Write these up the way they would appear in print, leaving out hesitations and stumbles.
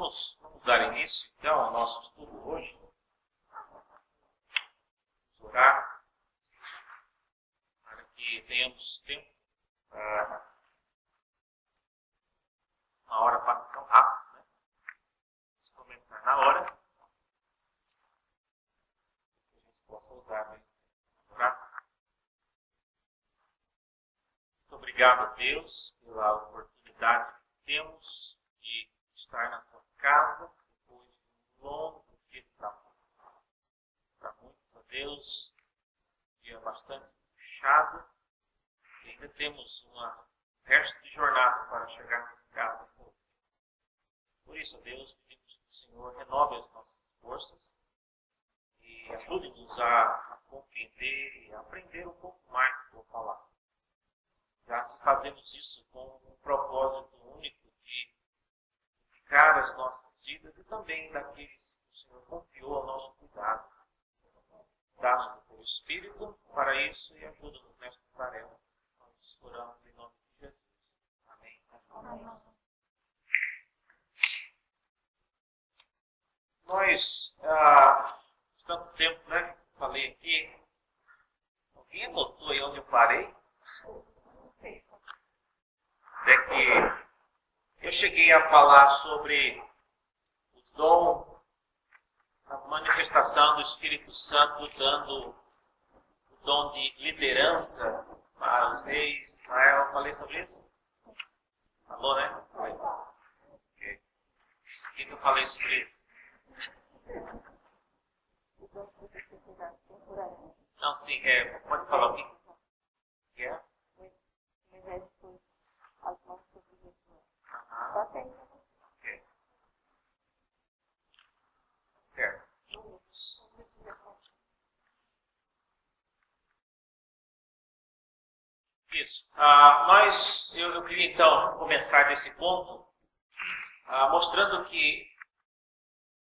Vamos dar início, então, ao nosso estudo hoje. Vamos orar para que tenhamos tempo. Uma hora passa tão rápido, né? Vamos começar na hora. Que a gente possa usar, né? Orar. Muito obrigado a Deus pela oportunidade que temos de estar na tua casa depois de um longo dia de trabalho. Para muitos, a Deus, um dia bastante puxado, e ainda temos um resto de jornada para chegar em casa. Por isso, a Deus, pedimos que o Senhor renove as nossas forças e ajude-nos a compreender e a aprender um pouco mais da tua palavra. Já que fazemos isso com um propósito único de edificar as nossas vidas e também daqueles que o Senhor confiou ao nosso cuidado. Dá-nos o teu Espírito para isso e ajuda-nos nesta tarefa. Nós oramos em nome de Jesus. Amém. Amém. Nós, tanto tempo, né, falei aqui, alguém anotou aí onde eu parei? É que eu cheguei a falar sobre o dom, a manifestação do Espírito Santo dando o dom de liderança para os reis de Israel. Eu falei sobre isso? Falou, né? Falei. Okay. O que eu falei sobre isso? Não, sim, pode falar o que é? Ok. Certo. Isso. Eu queria então começar desse ponto mostrando que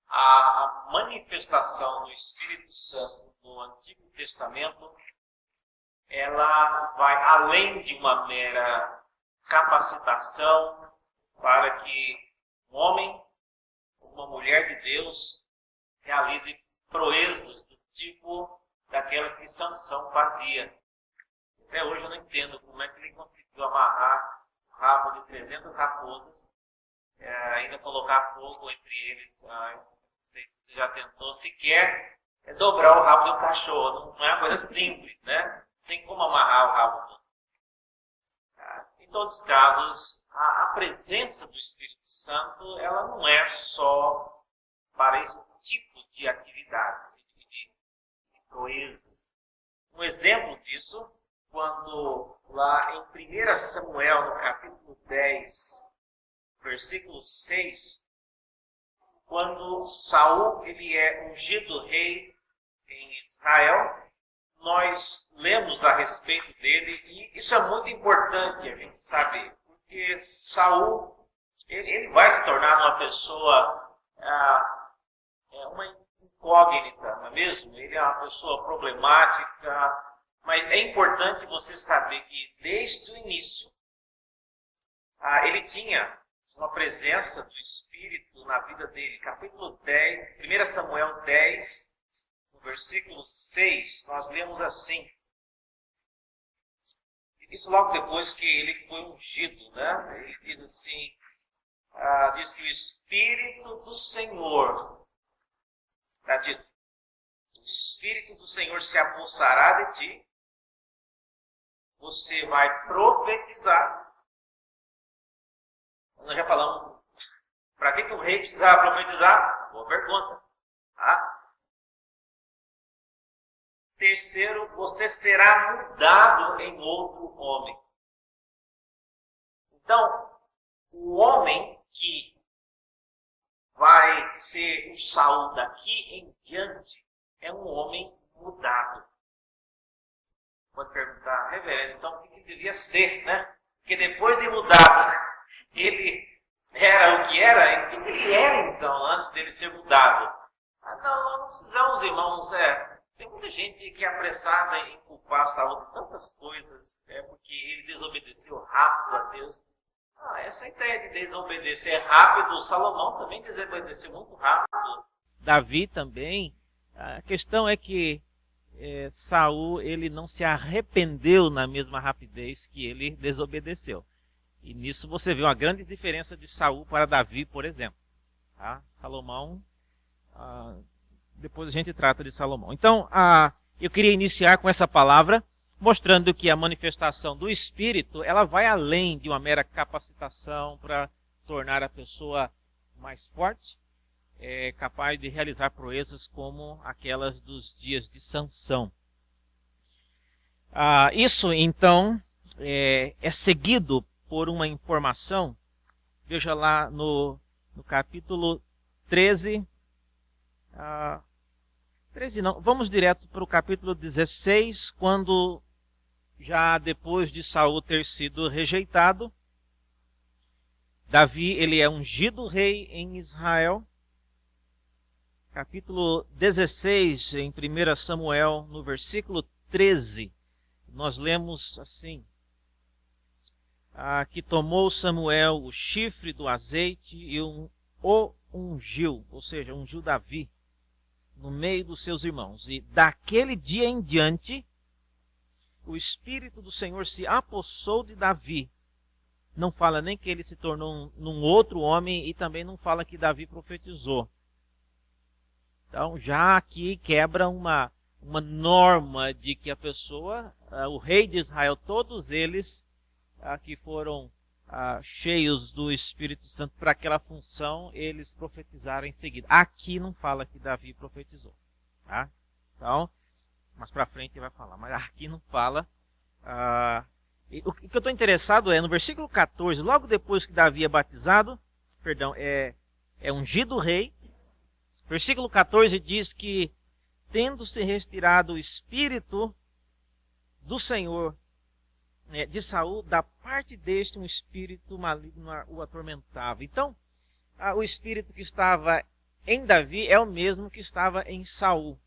a manifestação do Espírito Santo no Antigo Testamento ela vai além de uma mera capacitação para que um homem ou uma mulher de Deus realize proezas do tipo daquelas que Sansão fazia. Até hoje eu não entendo como é que ele conseguiu amarrar o rabo de 300 raposas, ainda colocar fogo entre eles. Não sei se você já tentou sequer dobrar o rabo de um cachorro. Não é uma coisa simples, né? Não tem como amarrar o rabo. Em todos os casos, a presença do Espírito Santo ela não é só para esse tipo de atividades, de proezas. Um exemplo disso, quando lá em 1 Samuel, no capítulo 10, versículo 6, quando Saul ele é ungido rei em Israel, nós lemos a respeito dele e isso é muito importante a gente saber, porque Saul ele vai se tornar uma pessoa, uma incógnita, não é mesmo? Ele é uma pessoa problemática, mas é importante você saber que desde o início ele tinha uma presença do Espírito na vida dele. Capítulo 10, 1 Samuel 10, no versículo 6, nós lemos assim. Isso logo depois que ele foi ungido, né? Ele diz assim, diz que o Espírito do Senhor, está dito, o Espírito do Senhor se apossará de ti, você vai profetizar. Nós já falamos, para que o rei precisava profetizar? Boa pergunta. Terceiro, você será mudado em outro homem. Então, o homem que vai ser o Saul daqui em diante é um homem mudado. Pode perguntar, reverendo, então o que ele devia ser, né? Porque depois de mudado, ele era o que era, o que ele era então, antes dele ser mudado? Não precisamos, irmãos, tem muita gente que é apressada em culpar Saul de tantas coisas, porque ele desobedeceu rápido a Deus. Essa ideia de desobedecer rápido, Salomão também desobedeceu muito rápido. Davi também. A questão é que Saul, ele não se arrependeu na mesma rapidez que ele desobedeceu. E nisso você vê uma grande diferença de Saul para Davi, por exemplo. Tá? Salomão, depois a gente trata de Salomão. Então, eu queria iniciar com essa palavra, mostrando que a manifestação do Espírito, ela vai além de uma mera capacitação para tornar a pessoa mais forte, capaz de realizar proezas como aquelas dos dias de Sansão. Isso, então, é seguido por uma informação, veja lá no capítulo 13, 13 não, vamos direto para o capítulo 16, quando já depois de Saul ter sido rejeitado, Davi, ele é ungido rei em Israel. Capítulo 16, em 1 Samuel, no versículo 13, nós lemos assim: que tomou Samuel o chifre do azeite e o ungiu, ou seja, ungiu Davi no meio dos seus irmãos. E daquele dia em diante, o Espírito do Senhor se apossou de Davi. Não fala nem que ele se tornou num outro homem e também não fala que Davi profetizou. Então, já aqui quebra uma norma de que a pessoa, o rei de Israel, todos eles que foram cheios do Espírito Santo para aquela função, eles profetizaram em seguida. Aqui não fala que Davi profetizou. Tá? Então, mais para frente vai falar, mas aqui não fala. O que eu estou interessado é no versículo 14, logo depois que Davi é batizado, é ungido rei. Versículo 14 diz que, tendo-se retirado o Espírito do Senhor de Saul, da parte deste um espírito maligno o atormentava. Então, o espírito que estava em Davi é o mesmo que estava em Saul.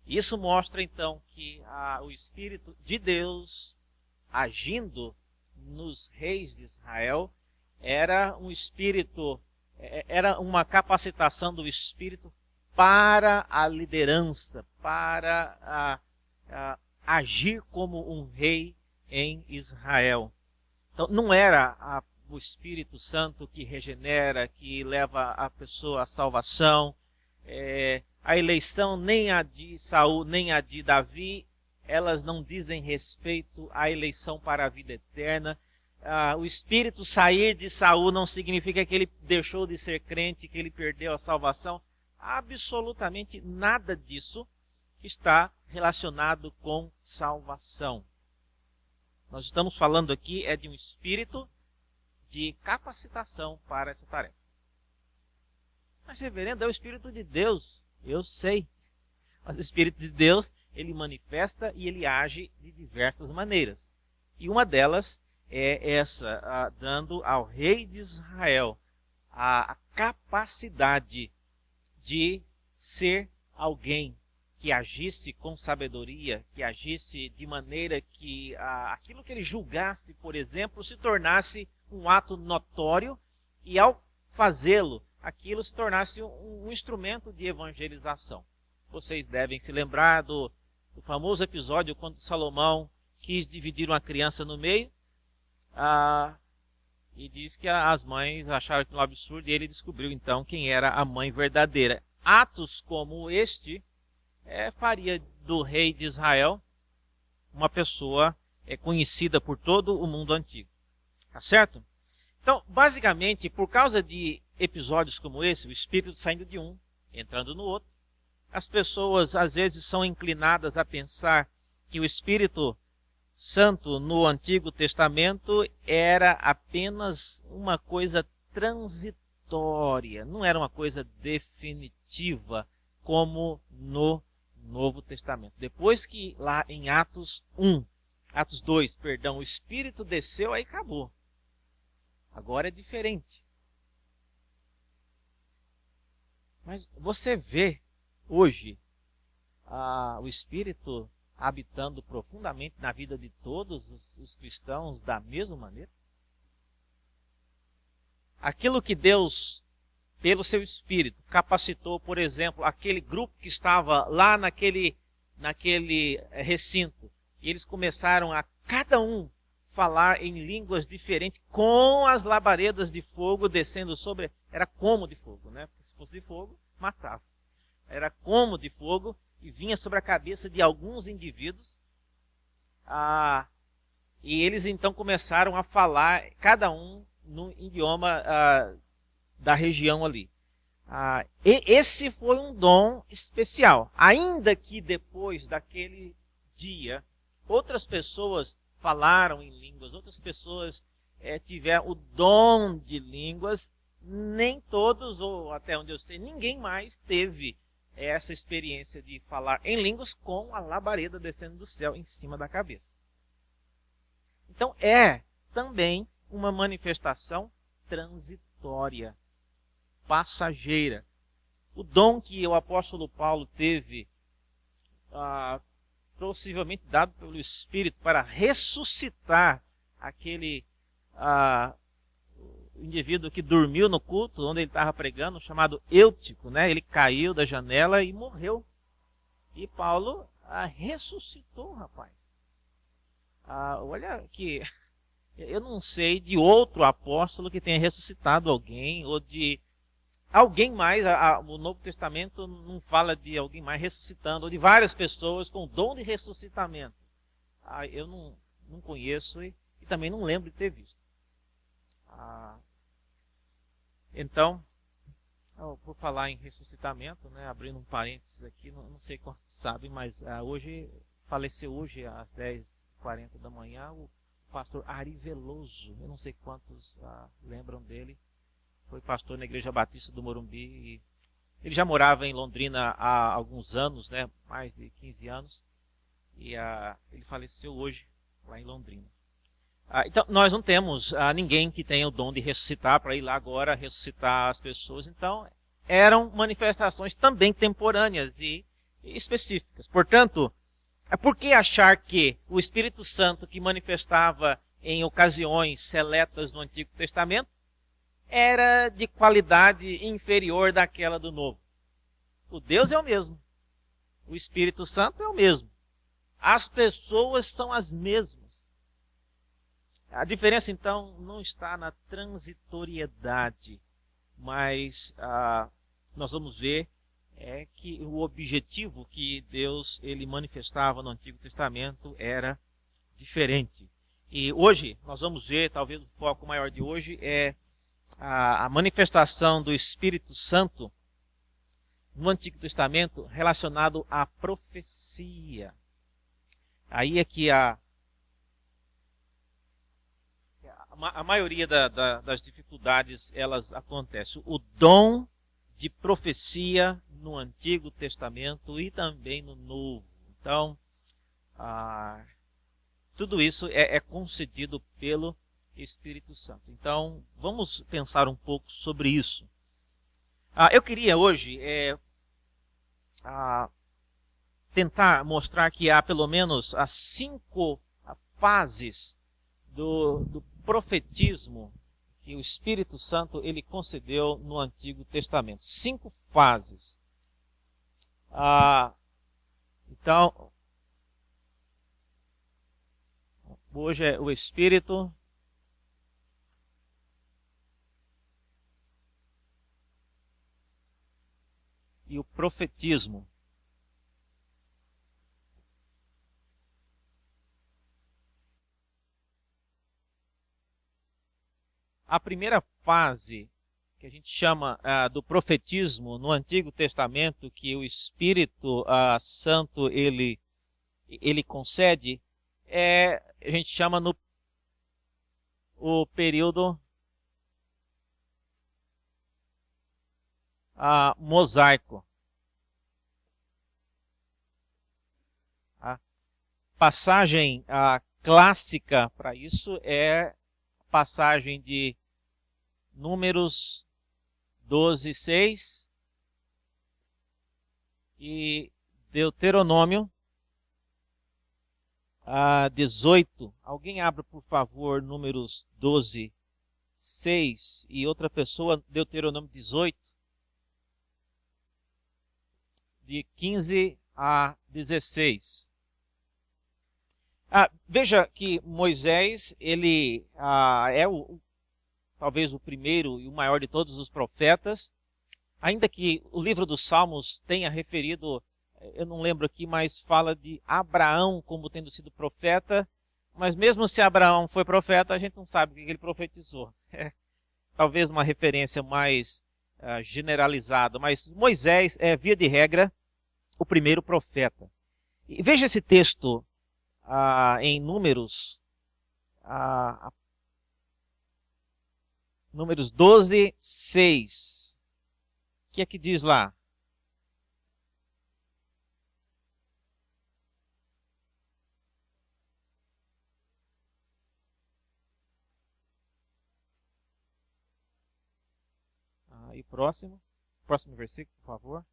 Isso mostra então que o Espírito de Deus agindo nos reis de Israel era um espírito, era uma capacitação do Espírito para a liderança, para agir como um rei em Israel. Então não era o Espírito Santo que regenera, que leva a pessoa à salvação. A eleição, nem a de Saul, nem a de Davi, elas não dizem respeito à eleição para a vida eterna. O Espírito sair de Saul não significa que ele deixou de ser crente, que ele perdeu a salvação. Absolutamente nada disso está relacionado com salvação. Nós estamos falando aqui de um espírito de capacitação para essa tarefa. Mas, reverendo, é o Espírito de Deus. Eu sei. Mas o Espírito de Deus, ele manifesta e ele age de diversas maneiras. E uma delas é essa, dando ao rei de Israel a capacidade de ser alguém que agisse com sabedoria, que agisse de maneira que aquilo que ele julgasse, por exemplo, se tornasse um ato notório e, ao fazê-lo, aquilo se tornasse um instrumento de evangelização. Vocês devem se lembrar do famoso episódio quando Salomão quis dividir uma criança no meio e diz que as mães acharam aquilo um absurdo e ele descobriu então quem era a mãe verdadeira. Atos como este faria do rei de Israel uma pessoa conhecida por todo o mundo antigo. Tá certo? Então, basicamente, por causa de episódios como esse, o Espírito saindo de um, entrando no outro, as pessoas às vezes são inclinadas a pensar que o Espírito Santo no Antigo Testamento era apenas uma coisa transitória, não era uma coisa definitiva como no Novo Testamento. Depois que lá em Atos 2, o Espírito desceu, aí acabou. Agora é diferente. Mas você vê hoje o Espírito habitando profundamente na vida de todos os cristãos da mesma maneira? aquilo que Deus, pelo seu Espírito, capacitou, por exemplo, aquele grupo que estava lá naquele recinto, e eles começaram a cada um falar em línguas diferentes, com as labaredas de fogo descendo sobre. Era como de fogo, né? Porque se fosse de fogo, matava. Era como de fogo e vinha sobre a cabeça de alguns indivíduos. E eles então começaram a falar, cada um no idioma da região ali. E esse foi um dom especial. Ainda que depois daquele dia, outras pessoas falaram em línguas, outras pessoas tiveram o dom de línguas, nem todos, ou até onde eu sei, ninguém mais teve essa experiência de falar em línguas com a labareda descendo do céu em cima da cabeça. Então é também uma manifestação transitória, passageira. O dom que o apóstolo Paulo teve, possivelmente dado pelo Espírito, para ressuscitar aquele indivíduo que dormiu no culto, onde ele estava pregando, chamado Eutico, né? Ele caiu da janela e morreu. E Paulo ressuscitou o rapaz. Olha que eu não sei de outro apóstolo que tenha ressuscitado alguém, ou de alguém mais. O Novo Testamento não fala de alguém mais ressuscitando, ou de várias pessoas com o dom de ressuscitamento. Eu não conheço e também não lembro de ter visto. Então, por falar em ressuscitamento, né, abrindo um parênteses aqui, não sei quantos sabem, mas faleceu hoje às 10h40 da manhã o pastor Ari Veloso. Eu não sei quantos lembram dele. Foi pastor na Igreja Batista do Morumbi. E ele já morava em Londrina há alguns anos, né, mais de 15 anos. E ele faleceu hoje lá em Londrina. Então, nós não temos ninguém que tenha o dom de ressuscitar para ir lá agora ressuscitar as pessoas. Então, eram manifestações também temporâneas e específicas. Portanto, por que achar que o Espírito Santo que manifestava em ocasiões seletas no Antigo Testamento era de qualidade inferior daquela do Novo? O Deus é o mesmo. O Espírito Santo é o mesmo. As pessoas são as mesmas. A diferença, então, não está na transitoriedade, mas nós vamos ver que o objetivo que Deus ele manifestava no Antigo Testamento era diferente. E hoje, nós vamos ver, talvez o foco maior de hoje é a manifestação do Espírito Santo no Antigo Testamento relacionado à profecia. Aí é que a maioria das dificuldades elas acontecem. O dom de profecia no Antigo Testamento e também no Novo. Então, tudo isso é concedido pelo Espírito Santo. Então, vamos pensar um pouco sobre isso. Eu queria hoje tentar mostrar que há pelo menos 5 fases do profetismo que o Espírito Santo ele concedeu no Antigo Testamento. 5 fases. Então, hoje é o Espírito e o profetismo. A primeira fase, que a gente chama do profetismo no Antigo Testamento, que o Espírito Santo ele concede, a gente chama o período mosaico. A passagem clássica para isso é a passagem de Números 12:6 e Deuteronômio 18. Alguém abra, por favor, Números 12:6. 6 e outra pessoa Deuteronômio 18, de 15 a 16. Veja que Moisés, ele é talvez o primeiro e o maior de todos os profetas, ainda que o livro dos Salmos tenha referido, eu não lembro aqui, mas fala de Abraão como tendo sido profeta, mas mesmo se Abraão foi profeta, a gente não sabe o que ele profetizou. Talvez uma referência mais generalizada, mas Moisés é, via de regra, o primeiro profeta. E veja esse texto em Números, Números 12, 6. O que é que diz lá? E próximo versículo, por favor.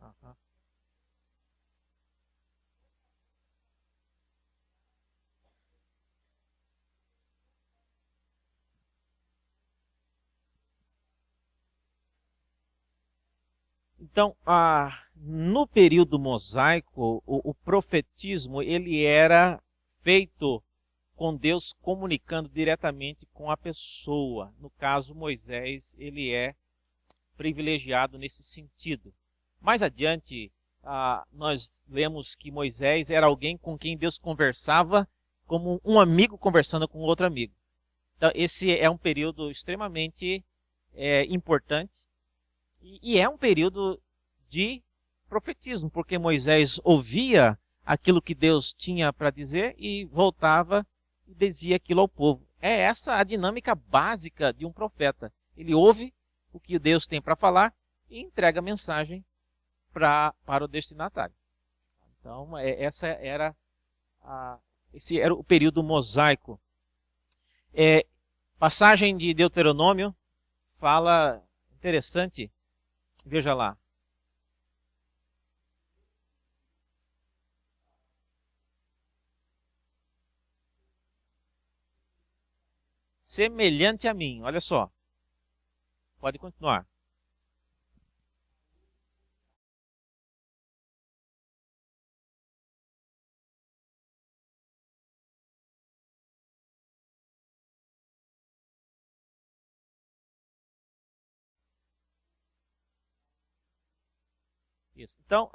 Aham. Então, no período mosaico, o profetismo ele era feito com Deus comunicando diretamente com a pessoa. No caso, Moisés, ele é privilegiado nesse sentido. Mais adiante, nós lemos que Moisés era alguém com quem Deus conversava como um amigo conversando com outro amigo. Então, esse é um período extremamente importante e é um período de profetismo, porque Moisés ouvia aquilo que Deus tinha para dizer e voltava e dizia aquilo ao povo. É essa a dinâmica básica de um profeta. Ele ouve o que Deus tem para falar e entrega a mensagem para o destinatário. Então, esse era o período mosaico. Passagem de Deuteronômio fala, interessante, veja lá. Semelhante a mim, olha só. Pode continuar. Isso. Então,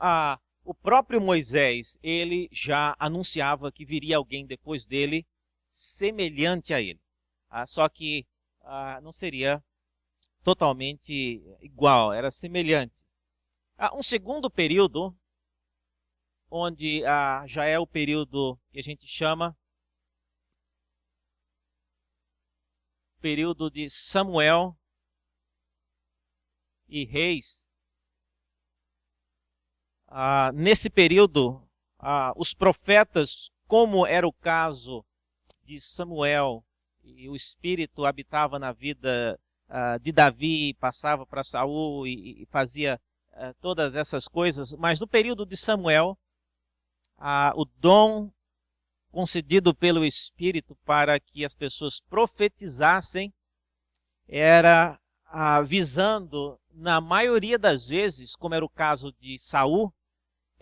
o próprio Moisés, ele já anunciava que viria alguém depois dele semelhante a ele. Só que não seria totalmente igual, era semelhante. Um segundo período, onde já é o período que a gente chama período de Samuel e Reis. Nesse período, os profetas, como era o caso de Samuel, e o Espírito habitava na vida de Davi, passava para Saul e fazia todas essas coisas, mas no período de Samuel, o dom concedido pelo Espírito para que as pessoas profetizassem era visando, na maioria das vezes, como era o caso de Saul,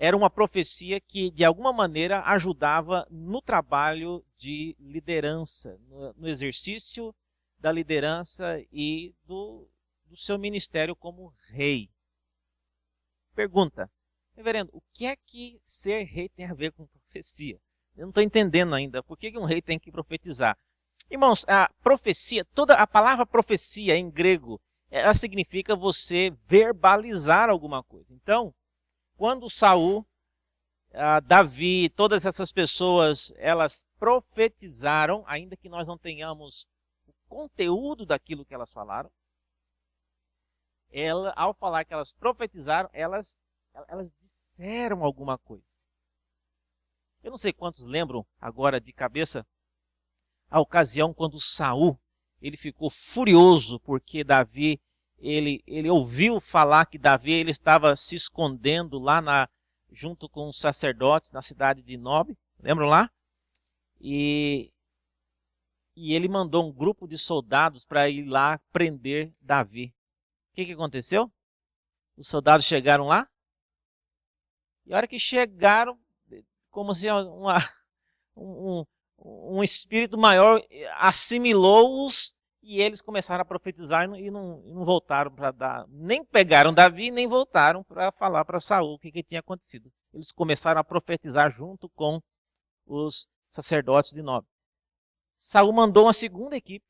era uma profecia que, de alguma maneira, ajudava no trabalho de liderança, no exercício da liderança e do seu ministério como rei. Pergunta, reverendo, o que é que ser rei tem a ver com profecia? Eu não estou entendendo ainda. Por que um rei tem que profetizar? Irmãos, a profecia, toda a palavra profecia em grego, ela significa você verbalizar alguma coisa. Então, quando Saul, Davi, todas essas pessoas, elas profetizaram, ainda que nós não tenhamos o conteúdo daquilo que elas falaram, ao falar que elas profetizaram, elas disseram alguma coisa. Eu não sei quantos lembram agora de cabeça a ocasião quando Saul ele ficou furioso porque Davi ele ouviu falar que Davi ele estava se escondendo lá junto com os sacerdotes na cidade de Nob, lembram lá? E e ele mandou um grupo de soldados para ir lá prender Davi. O que aconteceu? Os soldados chegaram lá, e a hora que chegaram, como se um espírito maior assimilou-os, e eles começaram a profetizar e não voltaram para dar, nem pegaram Davi, nem voltaram para falar para Saul o que tinha acontecido. Eles começaram a profetizar junto com os sacerdotes de Nob. Saul mandou uma segunda equipe.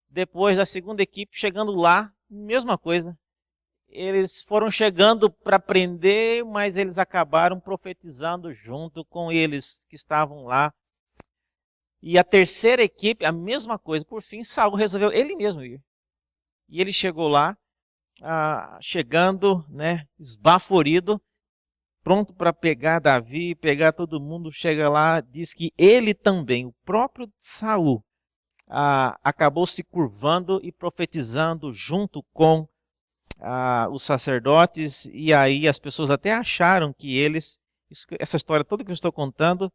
Depois da segunda equipe, chegando lá, mesma coisa. Eles foram chegando para prender, mas eles acabaram profetizando junto com eles que estavam lá. E a terceira equipe, a mesma coisa. Por fim, Saul resolveu ele mesmo ir. E ele chegou lá, chegando, né, esbaforido, pronto para pegar Davi, pegar todo mundo. Chega lá, diz que ele também, o próprio Saul, acabou se curvando e profetizando junto com os sacerdotes, e aí as pessoas até acharam que essa história toda que eu estou contando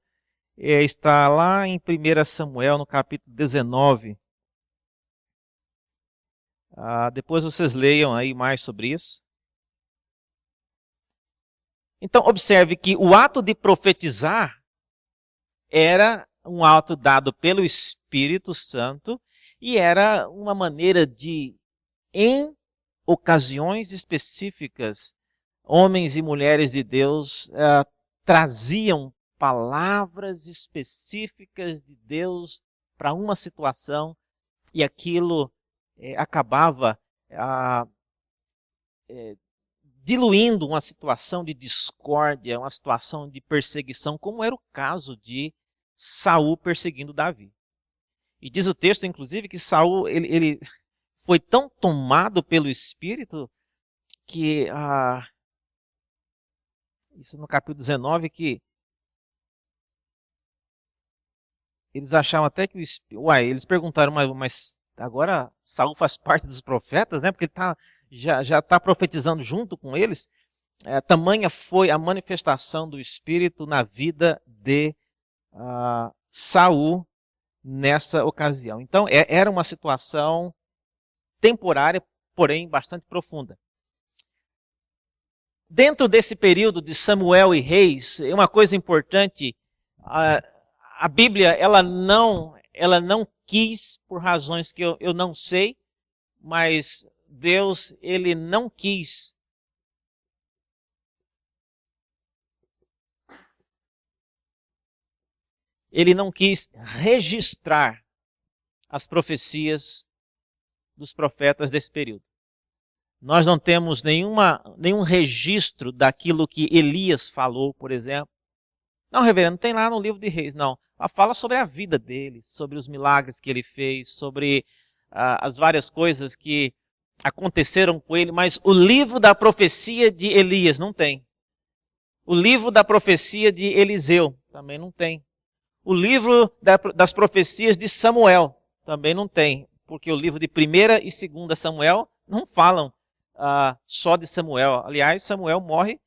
está lá em 1 Samuel, no capítulo 19. Depois vocês leiam aí mais sobre isso. Então observe que o ato de profetizar era um ato dado pelo Espírito Santo, e era uma maneira de, em ocasiões específicas, homens e mulheres de Deus traziam palavras específicas de Deus para uma situação, e aquilo acabava diluindo uma situação de discórdia, uma situação de perseguição, como era o caso de Saul perseguindo Davi. E diz o texto, inclusive, que Saul ele foi tão tomado pelo Espírito que, isso no capítulo 19, que eles achavam até que eles perguntaram, mas agora Saul faz parte dos profetas, né? Porque ele já está profetizando junto com eles. Tamanha foi a manifestação do Espírito na vida de Saul nessa ocasião. Então, era uma situação temporária, porém bastante profunda. Dentro desse período de Samuel e Reis, uma coisa importante, a Bíblia ela não quis, por razões que eu não sei, mas Deus ele não quis registrar as profecias dos profetas desse período. Nós não temos nenhum registro daquilo que Elias falou, por exemplo. Não, reverendo, tem lá no livro de Reis, não. Ela fala sobre a vida dele, sobre os milagres que ele fez, sobre as várias coisas que aconteceram com ele, mas o livro da profecia de Elias não tem. O livro da profecia de Eliseu também não tem. O livro das profecias de Samuel também não tem, porque o livro de 1 e 2 Samuel não falam só de Samuel. Aliás, Samuel morre,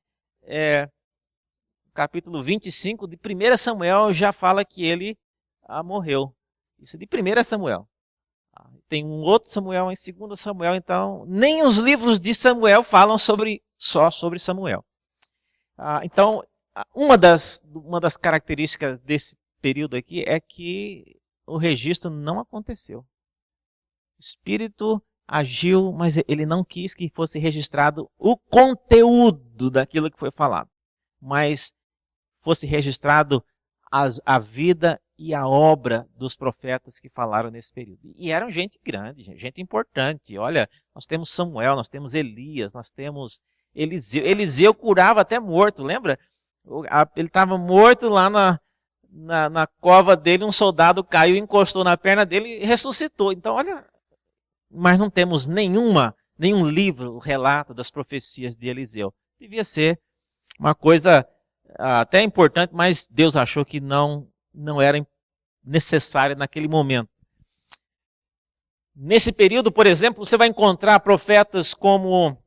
capítulo 25 de 1 Samuel já fala que ele morreu. Isso de 1 Samuel. Tem um outro Samuel em 2 Samuel, então nem os livros de Samuel falam só sobre Samuel. Então, uma das características desse período aqui é que o registro não aconteceu. O Espírito agiu, mas ele não quis que fosse registrado o conteúdo daquilo que foi falado, mas fosse registrado a vida e a obra dos profetas que falaram nesse período. E eram gente grande, gente importante. Olha, nós temos Samuel, nós temos Elias, nós temos Eliseu. Eliseu curava até morto, lembra? Ele estava morto lá na cova dele, um soldado caiu, encostou na perna dele e ressuscitou. Então, olha, mas não temos nenhum livro, o relato das profecias de Eliseu. Devia ser uma coisa até importante, mas Deus achou que não era necessária naquele momento. Nesse período, por exemplo, você vai encontrar profetas como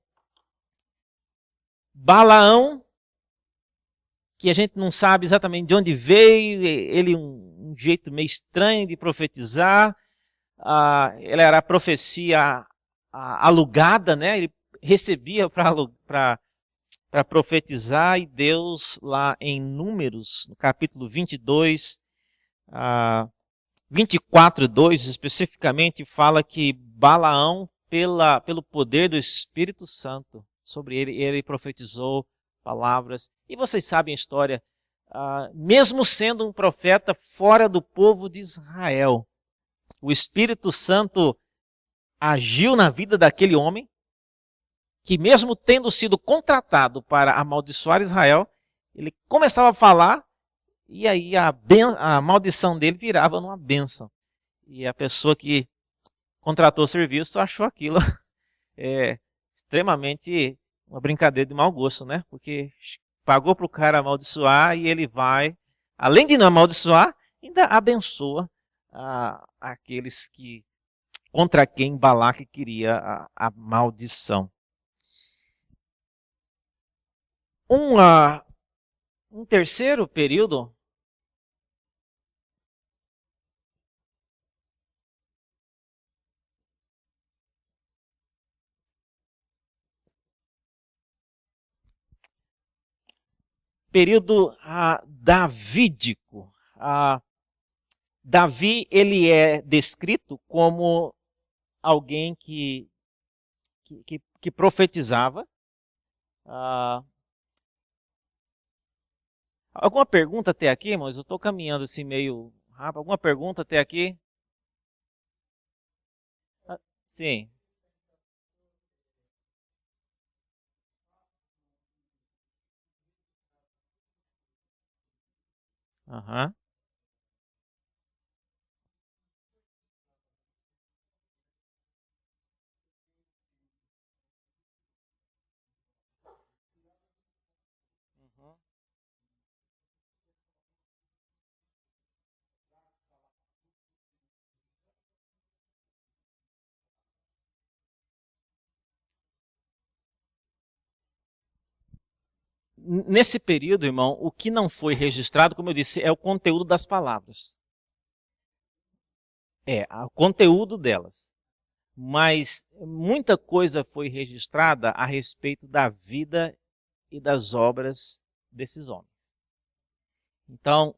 Balaão, que a gente não sabe exatamente de onde veio, ele um um jeito meio estranho de profetizar. Ela era a profecia alugada, né? Ele recebia para profetizar, e Deus, lá em Números, no capítulo 22, 24:2, especificamente, fala que Balaão, pelo poder do Espírito Santo sobre ele profetizou palavras. E vocês sabem a história, mesmo sendo um profeta fora do povo de Israel, o Espírito Santo agiu na vida daquele homem, que mesmo tendo sido contratado para amaldiçoar Israel, ele começava a falar, e aí a maldição dele virava numa bênção. E a pessoa que contratou o serviço achou aquilo extremamente uma brincadeira de mau gosto, né? Porque pagou para o cara amaldiçoar, e ele vai, além de não amaldiçoar, ainda abençoa aqueles contra quem Balaque queria a maldição. Um terceiro período davídico. Davi, ele é descrito como alguém que profetizava. Alguma pergunta até aqui, irmãos? Eu estou caminhando assim meio rápido. Alguma pergunta até aqui? Sim. Aham. Uhum. Nesse período, irmão, o que não foi registrado, como eu disse, é o conteúdo das palavras. O conteúdo delas. Mas muita coisa foi registrada a respeito da vida e das obras desses homens. Então,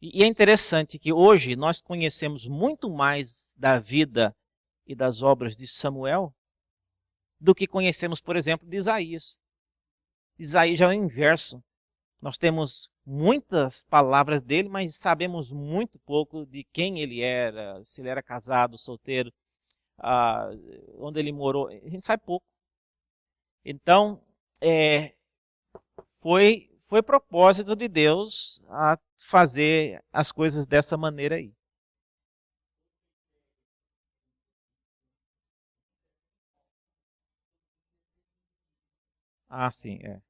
e é interessante que hoje nós conhecemos muito mais da vida e das obras de Samuel do que conhecemos, por exemplo, de Isaías. Isaías já é o inverso. Nós temos muitas palavras dele, mas sabemos muito pouco de quem ele era, se ele era casado, solteiro, onde ele morou. A gente sabe pouco. Então, foi propósito de Deus a fazer as coisas dessa maneira aí. Sim, é.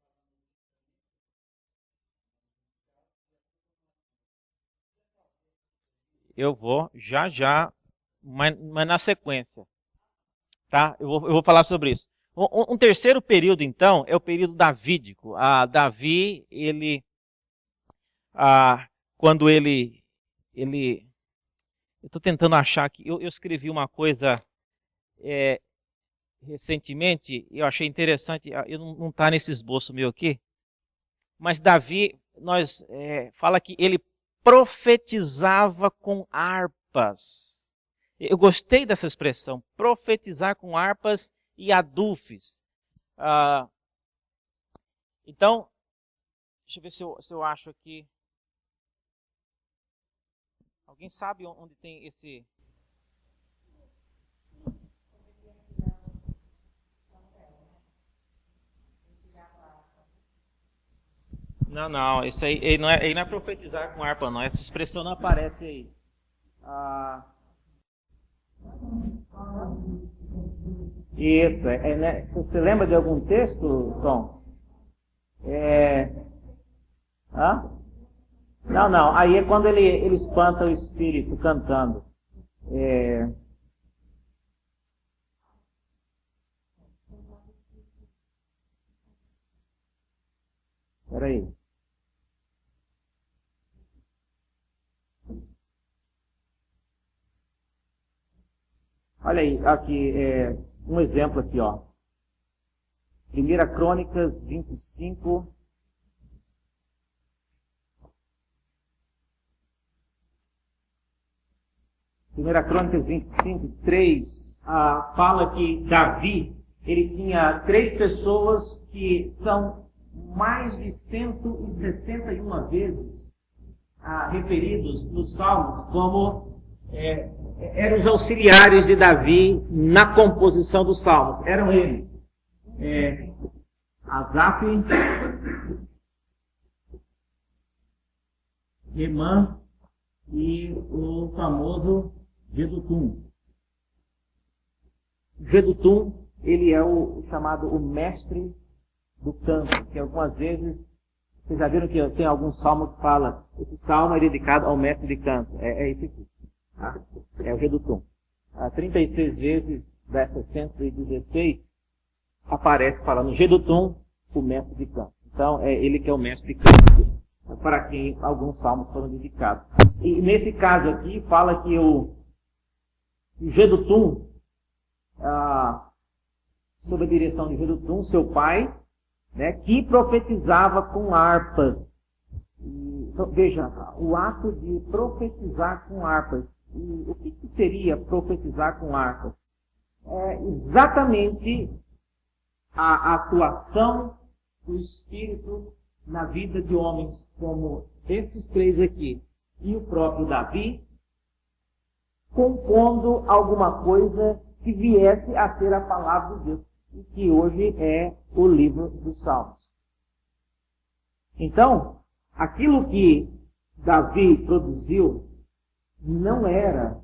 Eu vou já, mas na sequência, tá? Eu vou falar sobre isso. Um terceiro período, então, é o período davídico. Davi, quando ele, eu estou tentando achar aqui, eu escrevi uma coisa recentemente, eu achei interessante, eu não está nesse esboço meu aqui, mas Davi, fala que ele profetizava com harpas. Eu gostei dessa expressão, profetizar com harpas e adufes. Então, deixa eu ver se eu acho aqui. Alguém sabe onde tem esse... Não, isso aí ele não é profetizar com harpa, não. Essa expressão não aparece aí. Isso, né? Você lembra de algum texto, Tom? Hã? Não. Aí é quando ele espanta o espírito cantando. É... Peraí. Olha aí, aqui, um exemplo aqui, ó. 1 Crônicas 25. Primeira Crônicas 25, 3, fala que Davi, ele tinha 3 pessoas que são mais de 161 vezes referidos nos Salmos como eram os auxiliares de Davi na composição dos Salmos. Eram eles Asaf, Emã e o famoso Jedutum. Jedutum, ele é o chamado o mestre do canto, que algumas vezes, vocês já viram que tem algum salmo que fala, esse salmo é dedicado ao mestre de canto. É esse aqui. Tá? É o Jedutum. 36 vezes dessas 116 aparece falando Jedutum, o mestre de canto. Então, é ele que é o mestre de canto, para quem alguns salmos foram dedicados. E nesse caso aqui, fala que o Jedutum, sob a direção de Jedutum, seu pai, né, que profetizava com harpas. Então, veja, o ato de profetizar com harpas. E o que seria profetizar com harpas? É exatamente a atuação do Espírito na vida de homens como esses 3 aqui e o próprio Davi, compondo alguma coisa que viesse a ser a palavra de Deus, e que hoje é o livro dos Salmos. Então, aquilo que Davi produziu não era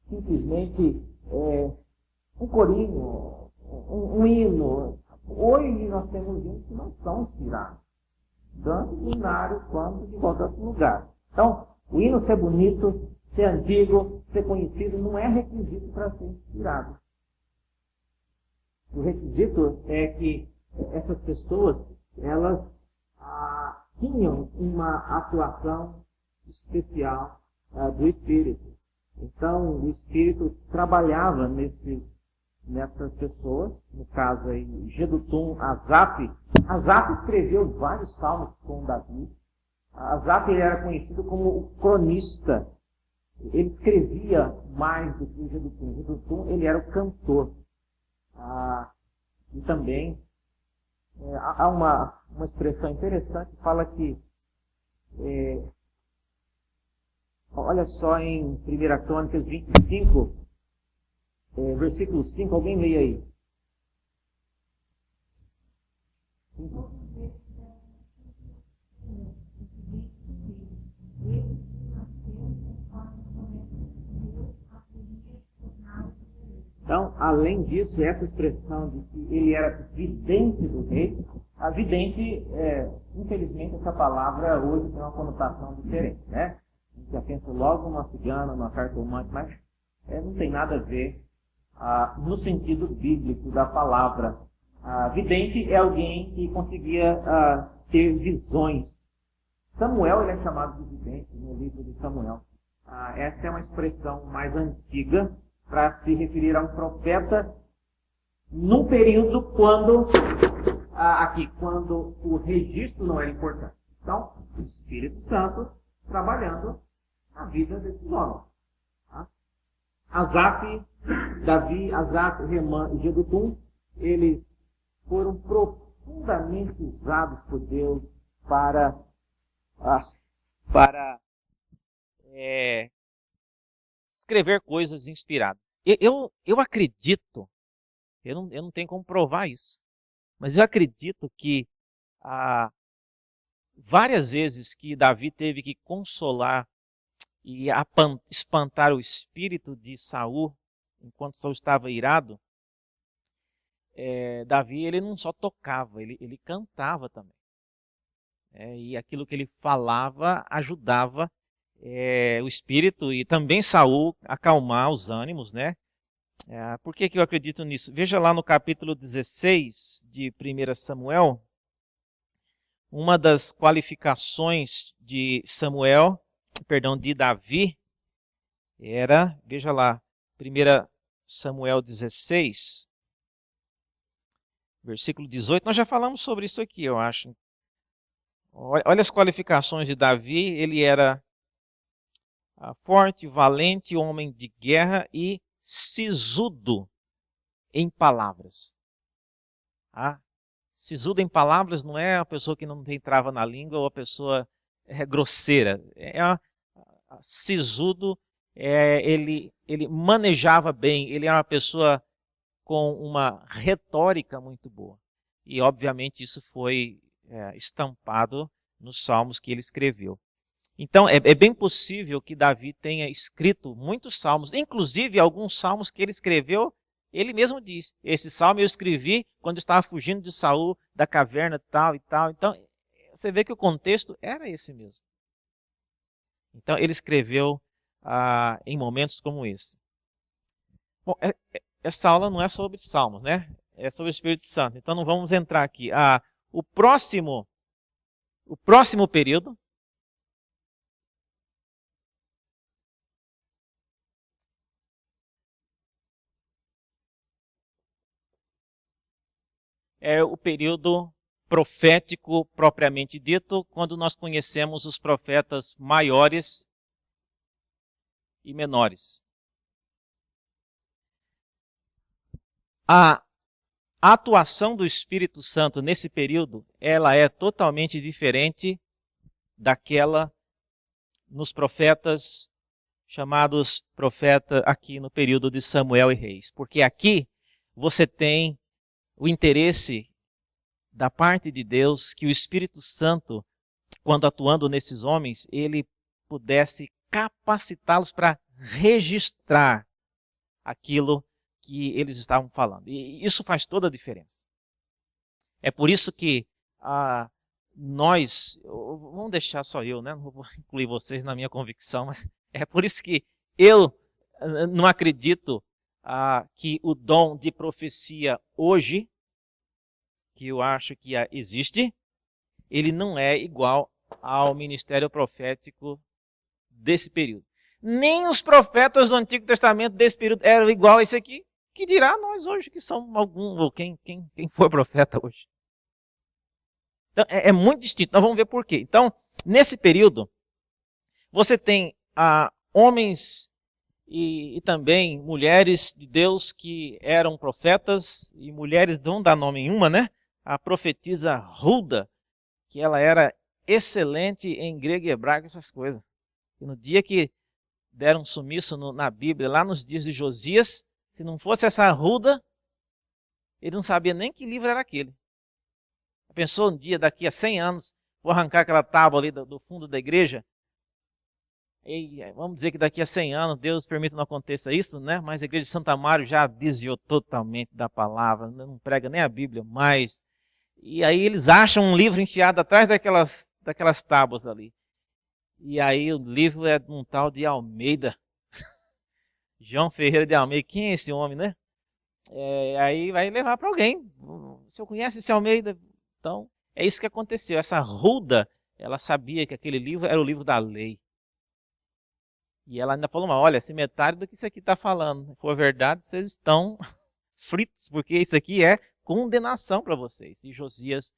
simplesmente um corinho, um hino. Hoje nós temos hinos que não são inspirados, tanto no hinário quanto de qualquer outro lugar. Então, o hino ser bonito, ser antigo, ser conhecido, não é requisito para ser inspirado. O requisito é que essas pessoas, elas tinham uma atuação especial do Espírito. Então, o Espírito trabalhava nessas pessoas, no caso aí, Jedutum, Asaf. Asaf escreveu vários salmos com Davi. Asaf era conhecido como o cronista. Ele escrevia mais do que o Jedutum. Jedutum, ele era o cantor. E também há uma expressão interessante que fala que, olha só em 1 Crônicas 25, versículo 5, alguém leia aí. Então, além disso, essa expressão de que ele era vidente do rei, a vidente, infelizmente, essa palavra hoje tem uma conotação diferente, né? A gente já pensa logo numa cigana, numa cartomante, mas não tem nada a ver no sentido bíblico da palavra. Vidente é alguém que conseguia ter visões. Samuel ele é chamado de vidente no livro de Samuel. Essa é uma expressão mais antiga para se referir a um profeta num período quando o registro não era importante. Então, o Espírito Santo trabalhando na vida desses homens. Asaf, Davi, Asaf, Remã e Jedutum, eles foram profundamente usados por Deus para escrever coisas inspiradas. Eu acredito, eu não tenho como provar isso, mas eu acredito que várias vezes que Davi teve que consolar e espantar o espírito de Saul, enquanto Saul estava irado, Davi ele não só tocava, ele cantava também. E aquilo que ele falava ajudava o espírito e também Saul acalmar os ânimos, né? Por que eu acredito nisso? Veja lá no capítulo 16 de 1 Samuel, uma das qualificações de de Davi era, veja lá, 1 Samuel 16, versículo 18. Nós já falamos sobre isso aqui, eu acho. Olha as qualificações de Davi. Ele era forte, valente, homem de guerra e sisudo em palavras. Sisudo em palavras não é uma pessoa que não tem trava na língua ou a pessoa grosseira. Sisudo, ele manejava bem, ele era uma pessoa com uma retórica muito boa. E, obviamente, isso foi estampado nos salmos que ele escreveu. Então, é bem possível que Davi tenha escrito muitos salmos, inclusive alguns salmos que ele escreveu, ele mesmo diz, esse salmo eu escrevi quando estava fugindo de Saul, da caverna tal e tal. Então, você vê que o contexto era esse mesmo. Então, ele escreveu em momentos como esse. Bom, essa aula não é sobre salmos, né? É sobre o Espírito Santo. Então, não vamos entrar aqui. O próximo período é o período profético propriamente dito, quando nós conhecemos os profetas maiores e menores. A atuação do Espírito Santo nesse período, ela é totalmente diferente daquela nos profetas chamados profetas aqui no período de Samuel e Reis. Porque aqui você tem o interesse da parte de Deus que o Espírito Santo, quando atuando nesses homens, ele pudesse capacitá-los para registrar aquilo que eles estavam falando. E isso faz toda a diferença. É por isso que nós, vamos deixar só eu, né? Não vou incluir vocês na minha convicção, mas é por isso que eu não acredito que o dom de profecia hoje, que eu acho que existe, ele não é igual ao ministério profético desse período. Nem os profetas do Antigo Testamento desse período eram igual a esse aqui. Que dirá nós hoje que somos ou quem for profeta hoje. Então, é muito distinto. Nós vamos ver por quê. Então, nesse período, você tem homens e também mulheres de Deus que eram profetas, e mulheres não dá nome em uma, né? A profetisa Hulda, que ela era excelente em grego e hebraico, essas coisas. E no dia que deram sumiço na Bíblia, lá nos dias de Josias, se não fosse essa Hulda, ele não sabia nem que livro era aquele. Pensou um dia, daqui a 100 anos, vou arrancar aquela tábua ali do fundo da igreja. E vamos dizer que daqui a 100 anos, Deus permita que não aconteça isso, né? Mas a igreja de Santa Mário já desviou totalmente da palavra, não prega nem a Bíblia mais. E aí eles acham um livro enfiado atrás daquelas tábuas ali. E aí o livro é de um tal de Almeida. João Ferreira de Almeida. Quem é esse homem, né? Aí vai levar para alguém. O senhor conhece esse Almeida? Então, é isso que aconteceu. Essa Hulda, ela sabia que aquele livro era o livro da lei. E ela ainda falou, olha, se metade do que isso aqui está falando for verdade, vocês estão fritos, porque isso aqui é condenação para vocês. E Josias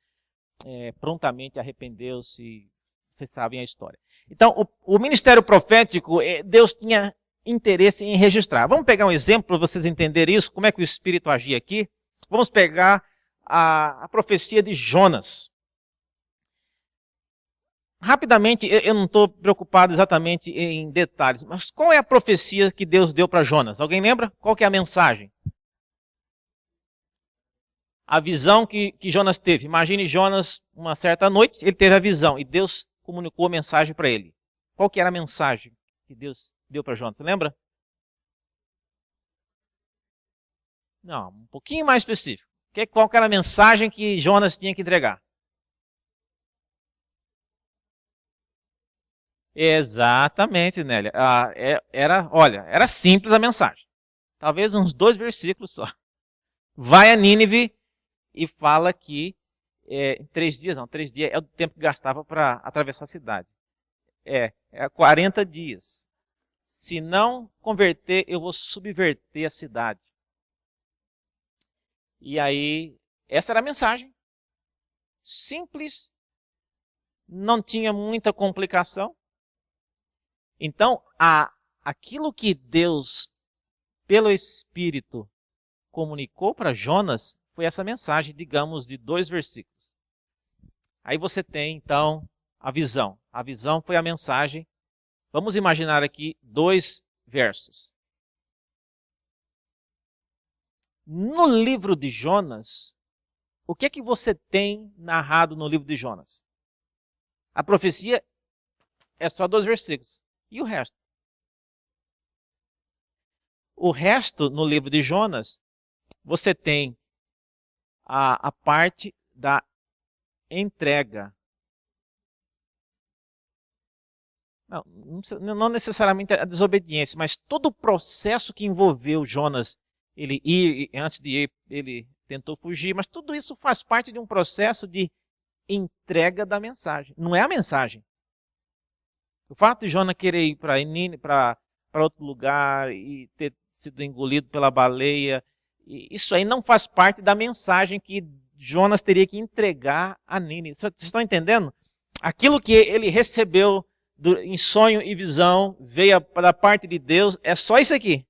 prontamente arrependeu-se, vocês sabem a história. Então, o ministério profético, Deus tinha interesse em registrar. Vamos pegar um exemplo para vocês entenderem isso, como é que o Espírito agia aqui. Vamos pegar a profecia de Jonas. Rapidamente, eu não estou preocupado exatamente em detalhes, mas qual é a profecia que Deus deu para Jonas? Alguém lembra? Qual que é a mensagem? A visão que Jonas teve. Imagine Jonas, uma certa noite, ele teve a visão e Deus comunicou a mensagem para ele. Qual que era a mensagem que Deus deu para Jonas? Você lembra? Não, um pouquinho mais específico. Qual que era a mensagem que Jonas tinha que entregar? Exatamente, Nélia. Era simples a mensagem. Talvez uns 2 versículos só. Vai a Nínive e fala que 3 dias é o tempo que gastava para atravessar a cidade. 40 dias. Se não converter, eu vou subverter a cidade. E aí, essa era a mensagem. Simples, não tinha muita complicação. Então, aquilo que Deus, pelo Espírito, comunicou para Jonas foi essa mensagem, digamos, de 2 versículos. Aí você tem, então, a visão. A visão foi a mensagem. Vamos imaginar aqui 2 versos. No livro de Jonas, o que é que você tem narrado no livro de Jonas? A profecia é só 2 versículos. E o resto? O resto, no livro de Jonas, você tem a parte da entrega. Não necessariamente a desobediência, mas todo o processo que envolveu Jonas, ele ir, antes de ir, ele tentou fugir, mas tudo isso faz parte de um processo de entrega da mensagem. Não é a mensagem. O fato de Jonas querer ir para outro lugar e ter sido engolido pela baleia, isso aí não faz parte da mensagem que Jonas teria que entregar a Nínive. Vocês estão entendendo? Aquilo que ele recebeu em sonho e visão, veio da parte de Deus, é só isso aqui.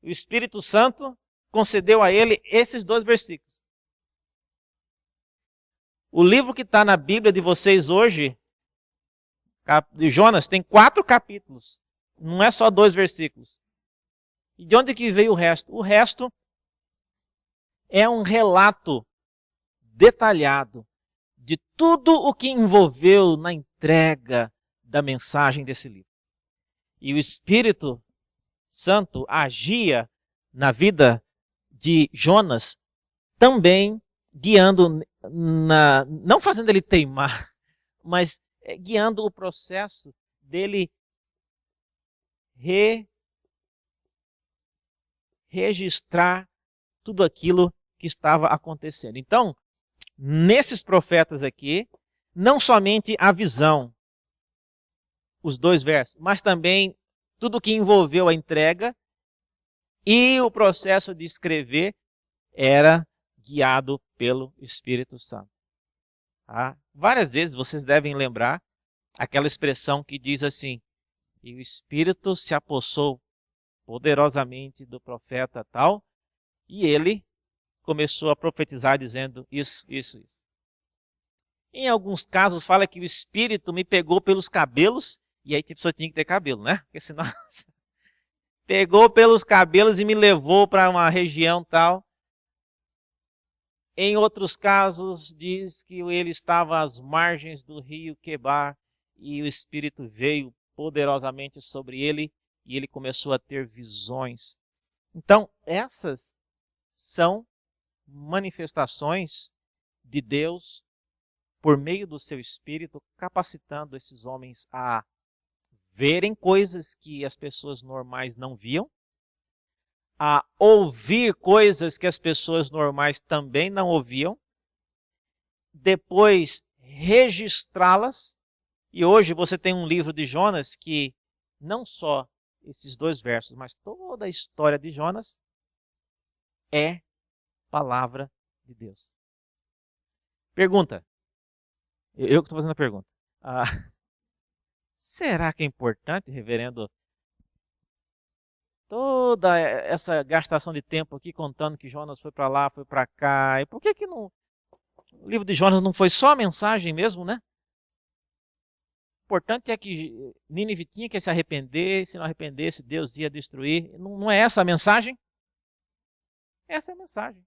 O Espírito Santo concedeu a ele esses 2 versículos. O livro que está na Bíblia de vocês hoje, de Jonas, tem 4 capítulos. Não é só 2 versículos. E de onde que veio o resto? O resto é um relato detalhado de tudo o que envolveu na entrega da mensagem desse livro. E o Espírito Santo agia na vida de Jonas também guiando, não fazendo ele teimar, mas guiando o processo dele registrar tudo aquilo que estava acontecendo. Então, nesses profetas aqui, não somente a visão, os 2 versos, mas também tudo que envolveu a entrega e o processo de escrever era guiado pelo Espírito Santo. Várias vezes vocês devem lembrar aquela expressão que diz assim: e o Espírito se apossou poderosamente do profeta tal, e ele começou a profetizar dizendo isso, isso, isso. Em alguns casos fala que o Espírito me pegou pelos cabelos, e aí a pessoa tinha que ter cabelo, né? Porque senão pegou pelos cabelos e me levou para uma região tal. Em outros casos diz que ele estava às margens do rio Quebar e o Espírito veio poderosamente sobre ele e ele começou a ter visões. Então, essas são manifestações de Deus por meio do seu Espírito, capacitando esses homens a verem coisas que as pessoas normais não viam, a ouvir coisas que as pessoas normais também não ouviam, depois registrá-las. E hoje você tem um livro de Jonas que não só esses 2 versos, mas toda a história de Jonas é palavra de Deus. Pergunta. Eu que estou fazendo a pergunta. Será que é importante, reverendo, toda essa gastação de tempo aqui contando que Jonas foi para lá, foi para cá? E por que não, o livro de Jonas não foi só a mensagem mesmo, né? O importante é que Nínive tinha que se arrepender, se não arrependesse, Deus ia destruir. Não é essa a mensagem? Essa é a mensagem.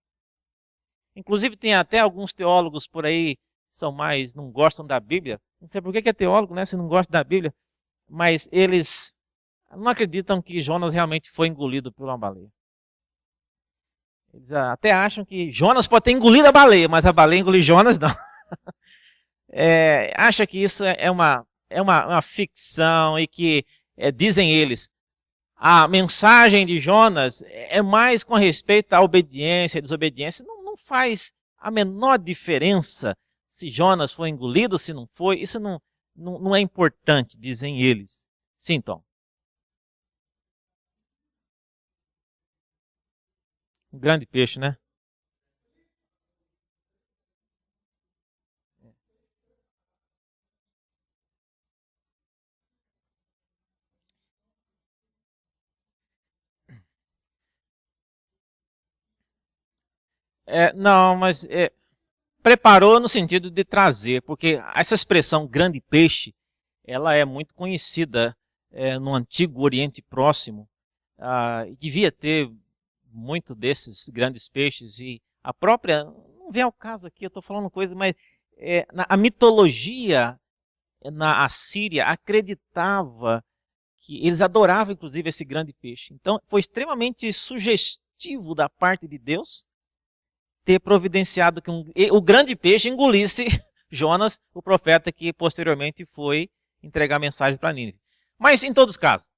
Inclusive tem até alguns teólogos por aí não gostam da Bíblia. Não sei por que é teólogo, né? Se não gosta da Bíblia. Mas eles não acreditam que Jonas realmente foi engolido por uma baleia. Eles até acham que Jonas pode ter engolido a baleia, mas a baleia engoliu Jonas, não. Acha que isso é uma ficção e que, dizem eles, a mensagem de Jonas é mais com respeito à obediência e desobediência. Não faz a menor diferença se Jonas foi engolido, se não foi. Isso não é importante, dizem eles. Sim, Tom. Um grande peixe, né? Não, mas preparou no sentido de trazer, porque essa expressão grande peixe, ela é muito conhecida no Antigo Oriente Próximo. Devia ter muito desses grandes peixes e a própria, não vem ao caso aqui, eu estou falando coisa, mas a mitologia na Assíria acreditava que eles adoravam inclusive esse grande peixe. Então foi extremamente sugestivo da parte de Deus ter providenciado que o grande peixe engolisse Jonas, o profeta que posteriormente foi entregar mensagem para Nínive. Mas em todos os casos,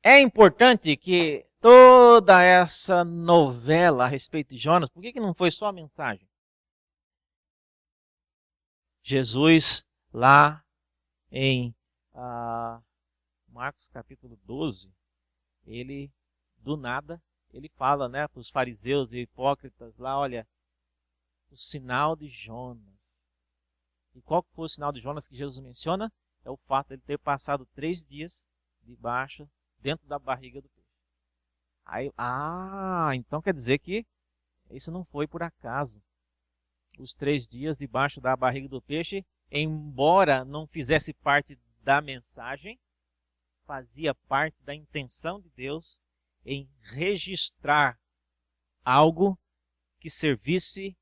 é importante que toda essa novela a respeito de Jonas, por que não foi só a mensagem? Jesus, lá em Marcos capítulo 12, ele, do nada, ele fala, né, para os fariseus e hipócritas lá, olha, o sinal de Jonas. E qual foi o sinal de Jonas que Jesus menciona? É o fato de ele ter passado 3 dias debaixo, dentro da barriga do peixe. Aí, então quer dizer que isso não foi por acaso. Os 3 dias debaixo da barriga do peixe, embora não fizesse parte da mensagem, fazia parte da intenção de Deus em registrar algo que servisse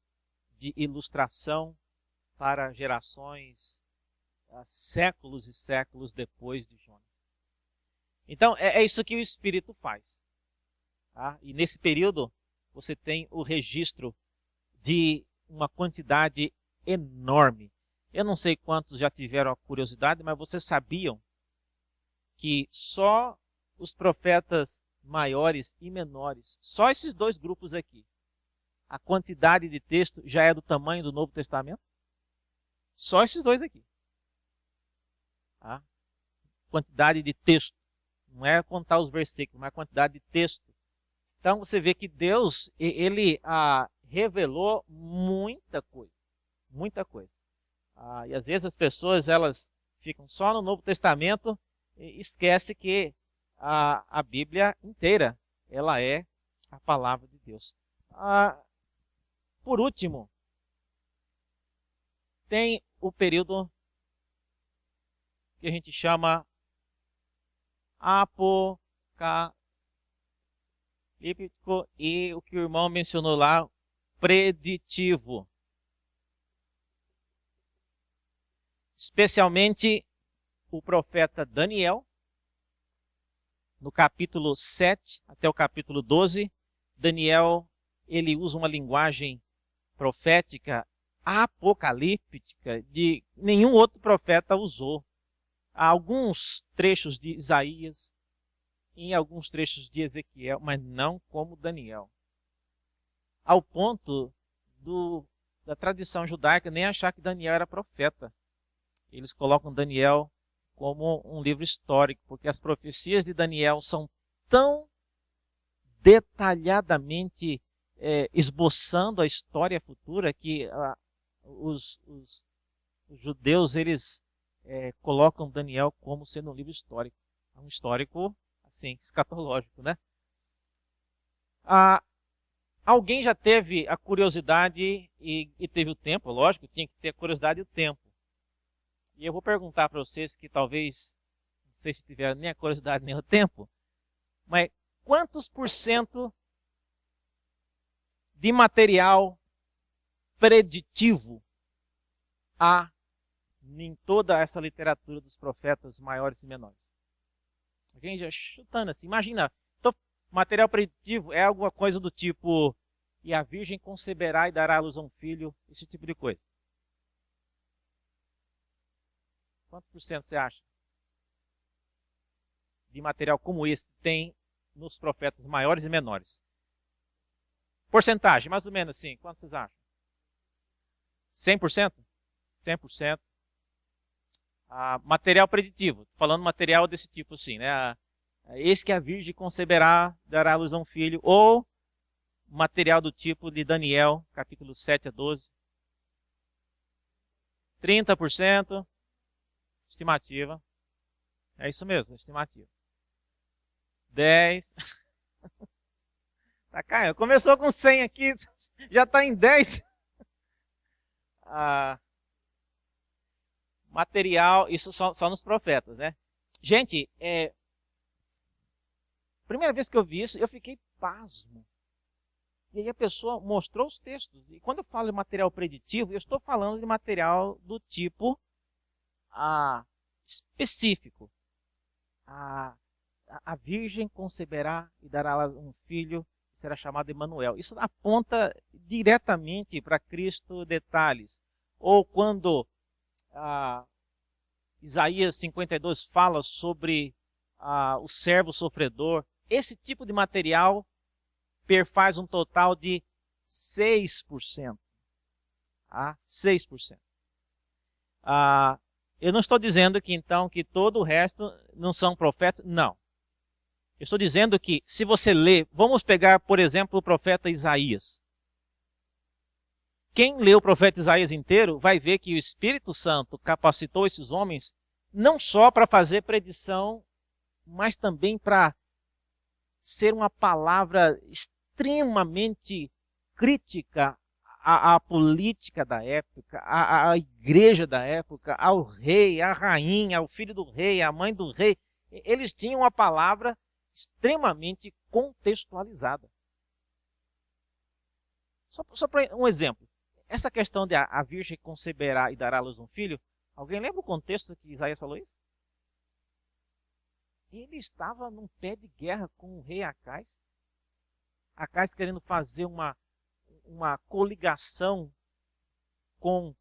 de ilustração para gerações séculos e séculos depois de Jonas. Então, é isso que o Espírito faz. Tá? E nesse período, você tem o registro de uma quantidade enorme. Eu não sei quantos já tiveram a curiosidade, mas vocês sabiam que só os profetas maiores e menores, só esses 2 grupos aqui, a quantidade de texto já é do tamanho do Novo Testamento? Só esses 2 aqui. Tá? Quantidade de texto. Não é contar os versículos, mas a quantidade de texto. Então você vê que Deus, ele revelou muita coisa. Muita coisa. E às vezes as pessoas, elas ficam só no Novo Testamento e esquecem que a Bíblia inteira, ela é a palavra de Deus. Por último, tem o período que a gente chama apocalíptico e o que o irmão mencionou lá, preditivo. Especialmente o profeta Daniel, no capítulo 7 até o capítulo 12, Daniel, ele usa uma linguagem profética apocalíptica de nenhum outro profeta usou. Há alguns trechos de Isaías, em alguns trechos de Ezequiel, mas não como Daniel. Ao ponto da tradição judaica nem achar que Daniel era profeta. Eles colocam Daniel como um livro histórico, porque as profecias de Daniel são tão detalhadamente esboçando a história futura que os judeus, eles colocam Daniel como sendo um livro histórico. Um histórico, assim, escatológico, né? Alguém já teve a curiosidade e teve o tempo, lógico, tinha que ter a curiosidade e o tempo. E eu vou perguntar para vocês que talvez, não sei se tiveram nem a curiosidade nem o tempo, mas quantos % de material preditivo há em toda essa literatura dos profetas maiores e menores? Alguém já chutando assim, imagina, material preditivo é alguma coisa do tipo, e a virgem conceberá e dará à luz a um filho, esse tipo de coisa. Quanto por cento você acha de material como esse tem nos profetas maiores e menores? Porcentagem, mais ou menos assim, quanto vocês acham? 100%? 100%. Material preditivo, falando material desse tipo assim, né? Eis que a virgem conceberá, dará à luz a um filho, ou material do tipo de Daniel, capítulo 7 a 12. 30%, estimativa. É isso mesmo, estimativa. 10. Tá caindo. Começou com 100 aqui, já está em 10. Material, isso só nos profetas, né? Gente, primeira vez que eu vi isso, eu fiquei pasmo. E aí a pessoa mostrou os textos. E quando eu falo de material preditivo, eu estou falando de material do tipo específico. A virgem conceberá e dará um filho, que será chamado Emanuel. Isso aponta diretamente para Cristo, detalhes. Ou quando Isaías 52 fala sobre o servo sofredor, esse tipo de material perfaz um total de 6%. 6%. Eu não estou dizendo que então que todo o resto não são profetas, não. Eu estou dizendo que se você ler, vamos pegar, por exemplo, o profeta Isaías. Quem lê o profeta Isaías inteiro vai ver que o Espírito Santo capacitou esses homens não só para fazer predição, mas também para ser uma palavra extremamente crítica à política da época, à igreja da época, ao rei, à rainha, ao filho do rei, à mãe do rei. Eles tinham uma palavra extremamente contextualizada. Só para um exemplo. Essa questão de a virgem conceberá e dará à luz um filho, alguém lembra o contexto que Isaías falou isso? Ele estava num pé de guerra com o rei Acais. Acais querendo fazer uma coligação com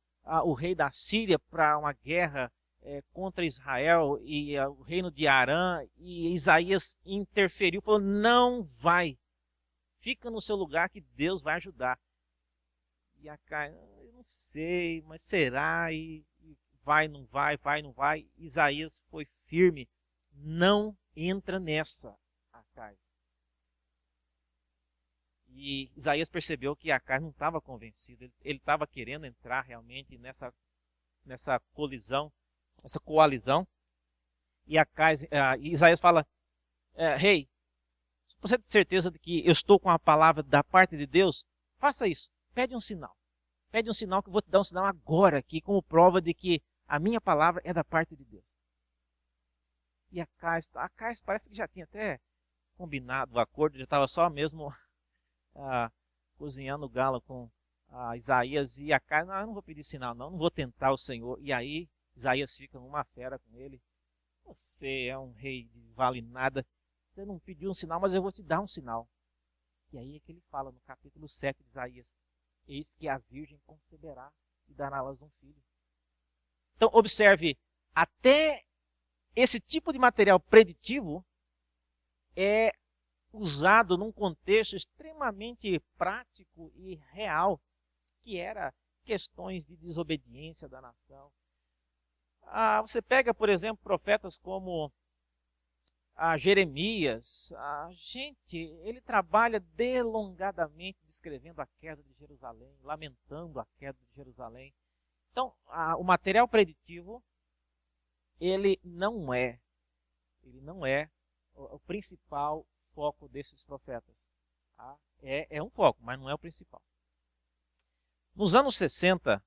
o rei da Síria para uma guerra contra Israel e o reino de Arã. E Isaías interferiu, falou, não vai. Fica no seu lugar que Deus vai ajudar. E Acais, eu não sei, mas será? E vai, não vai, vai, não vai. Isaías foi firme. Não entra nessa, Acais. E Isaías percebeu que Acais não estava convencido. Ele estava querendo entrar realmente nessa colisão, essa coalizão. E Isaías fala, rei, você tem certeza de que eu estou com a palavra da parte de Deus? Faça isso. Pede um sinal. Pede um sinal que eu vou te dar um sinal agora aqui, como prova de que a minha palavra é da parte de Deus. E Acais parece que já tinha até combinado o acordo, já estava só mesmo cozinhando o galo com Isaías. E Acais, não, eu não vou pedir sinal não vou tentar o Senhor. E aí Isaías fica numa fera com ele. Você é um rei de vale nada, você não pediu um sinal, mas eu vou te dar um sinal. E aí é que ele fala no capítulo 7 de Isaías, eis que a virgem conceberá e dará a luz um filho. Então observe, até esse tipo de material preditivo é usado num contexto extremamente prático e real, que era questões de desobediência da nação. Você pega, por exemplo, profetas como Jeremias. Gente, ele trabalha delongadamente descrevendo a queda de Jerusalém, lamentando a queda de Jerusalém. Então, o material preditivo, ele não é o principal foco desses profetas. É um foco, mas não é o principal. Nos anos 60,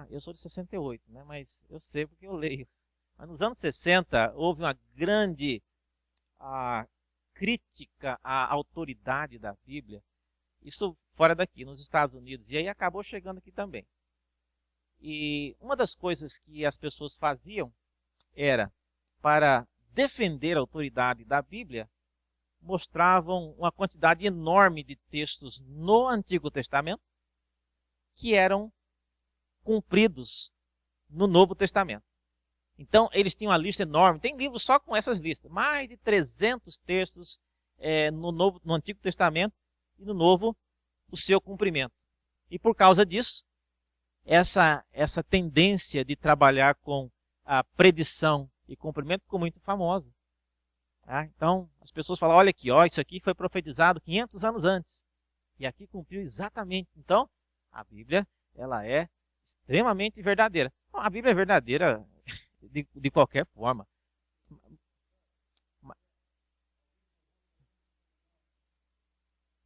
eu sou de 68, né, mas eu sei porque eu leio. Mas nos anos 60 houve uma grande crítica à autoridade da Bíblia. Isso fora daqui, nos Estados Unidos. E aí acabou chegando aqui também. E uma das coisas que as pessoas faziam era, para defender a autoridade da Bíblia, mostravam uma quantidade enorme de textos no Antigo Testamento que eram cumpridos no Novo Testamento. Então, eles tinham uma lista enorme. Tem livros só com essas listas. Mais de 300 textos no Antigo Testamento e no Novo, o seu cumprimento. E por causa disso, essa tendência de trabalhar com a predição e cumprimento ficou muito famosa. Tá? Então, as pessoas falam, olha aqui, ó, isso aqui foi profetizado 500 anos antes. E aqui cumpriu exatamente. Então, a Bíblia, ela é extremamente verdadeira. Bom, a Bíblia é verdadeira de qualquer forma.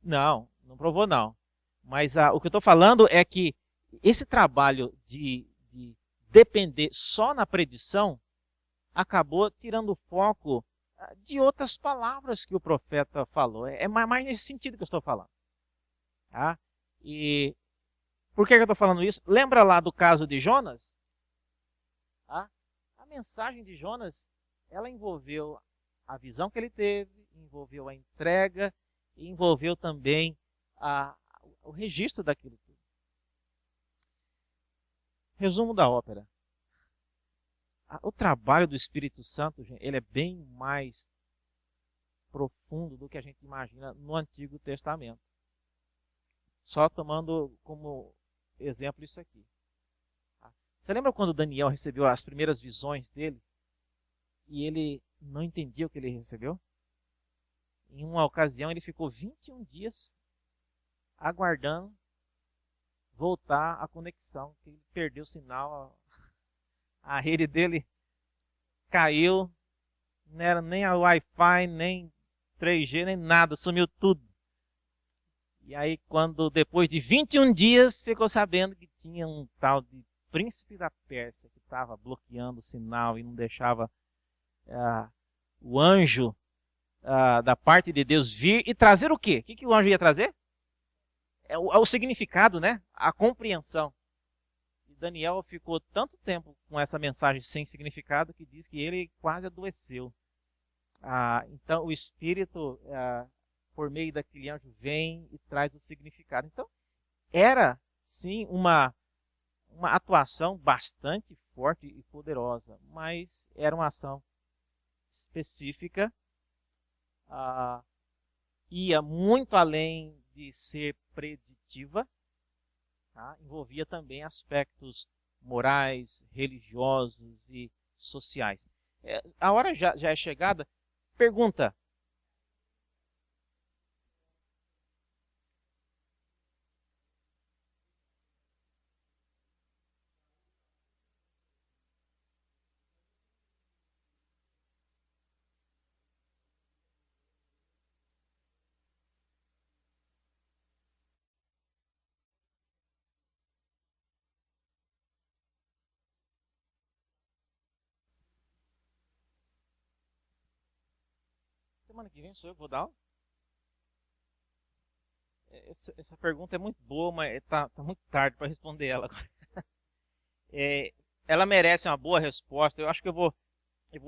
Não, não provou não. Mas o que eu estou falando é que esse trabalho de depender só na predição acabou tirando o foco de outras palavras que o profeta falou. É mais nesse sentido que eu estou falando. Tá? E por que eu estou falando isso? Lembra lá do caso de Jonas? Tá? A mensagem de Jonas, ela envolveu a visão que ele teve, envolveu a entrega, e envolveu também o registro daquilo tudo. Resumo da ópera. O trabalho do Espírito Santo, gente, ele é bem mais profundo do que a gente imagina no Antigo Testamento. Só tomando como exemplo isso aqui. Você lembra quando Daniel recebeu as primeiras visões dele? E ele não entendia o que ele recebeu? Em uma ocasião ele ficou 21 dias aguardando voltar a conexão, que ele perdeu o sinal, a rede dele caiu, não era nem a Wi-Fi, nem 3G, nem nada, sumiu tudo. E aí quando depois de 21 dias ficou sabendo que tinha um tal de príncipe da Pérsia que estava bloqueando o sinal e não deixava o anjo da parte de Deus vir e trazer o quê? O que o anjo ia trazer? É o significado, né? A compreensão. E Daniel ficou tanto tempo com essa mensagem sem significado que diz que ele quase adoeceu. Então o Espírito, por meio daquele anjo, vem e traz o significado. Então era sim uma atuação bastante forte e poderosa, mas era uma ação específica, ia muito além de ser preditiva, tá? Envolvia também aspectos morais, religiosos e sociais. A hora já é chegada. Pergunta. Semana que vem sou eu que vou dar aula? Essa pergunta é muito boa, mas tá muito tarde para responder ela. Ela merece uma boa resposta. Eu acho que eu vou